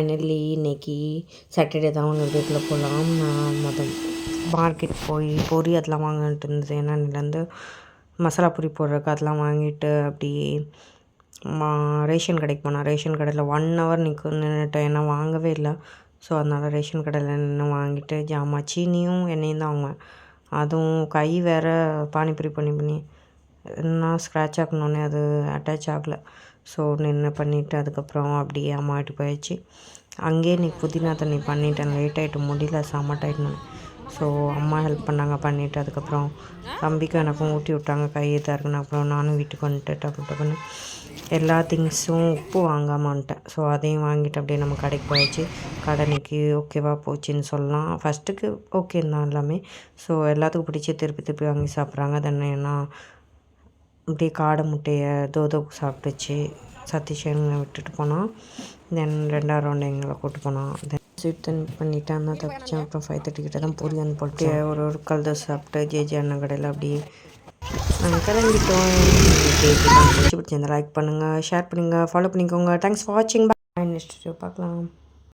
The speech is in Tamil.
ஃபைனலி இன்றைக்கி சாட்டர்டே தான் அவங்க வீட்டில் போகலாம். நான் மார்க்கெட் போய் பொரி அதெல்லாம் வாங்கிட்டு இருந்தது. ஏன்னா இதுலேருந்து மசாலா பொரி போடுறதுக்கு அதெல்லாம் வாங்கிட்டு அப்படியே ரேஷன் கடைக்கு போனேன். ரேஷன் கடையில் 1 ஹவர் நின்றுட்டேன், ஏன்னா வாங்கவே இல்லை. ஸோ அதனால் ரேஷன் கடையில் நின்று வாங்கிட்டு சீனியும் எண்ணெயும் தான் வாங்குவேன். அதுவும் கை வேறு பானிபூரி பண்ணி நான் ஸ்க்ராட்ச் ஆக்கணுன்னே அது அட்டாச் ஆகலை. ஸோ நின்று பண்ணிவிட்டு அதுக்கப்புறம் அப்படியே அம்மா வீட்டு போயிடுச்சு. அங்கேயே இன்றைக்கி புதினா தண்ணி பண்ணிட்டேன். லேட் ஆகிட்டு முடியல, செம்ம டைட் நான். ஸோ அம்மா ஹெல்ப் பண்ணாங்க பண்ணிவிட்டு அதுக்கப்புறம் தம்பிக்கும் எனக்கும் ஊட்டி விட்டாங்க கை இதாக இருக்குன்னு. அப்புறம் நானும் வீட்டுக்கு வந்துட்டு டப்புன்னு எல்லா திங்ஸும் உப்பு வாங்காமல் வந்துட்டேன். ஸோ அதையும் வாங்கிட்டு அப்படியே நம்ம கடைக்கு போயிடுச்சு. கடை இன்றைக்கி ஓகேவா போச்சுன்னு சொல்லலாம். ஃபஸ்ட்டுக்கு ஓகே தான் எல்லாமே. ஸோ எல்லாத்துக்கும் பிடிச்சி திருப்பி வாங்கி சாப்பிட்றாங்க. ஏன்னா அப்படியே காடை முட்டையை தோதோ சாப்பிட்டுச்சு. சதீஷன் விட்டுட்டு போனான். தென் 2ஆவது ரவுண்டு எங்களை கூப்பிட்டு போனான். தென் ஸ்வீட் தண்ணி பண்ணிவிட்டு அண்ணா தப்பிச்சேன். அப்புறம் 5:30 கிட்ட தான் பொரி வந்து போட்டு ஒரு கல் தோசை சாப்பிட்டு ஜேஜே அண்ணன் கடையில் அப்படியே நாங்கள் கிளம்பிட்டோம். பிடிச்சிருந்தா லைக் பண்ணுங்கள், ஷேர் பண்ணுங்கள், ஃபாலோ பண்ணிக்கோங்க. தேங்க்ஸ் ஃபார் வாட்சிங். பாய். நெக்ஸ்ட் வீடியோ பார்க்கலாம்.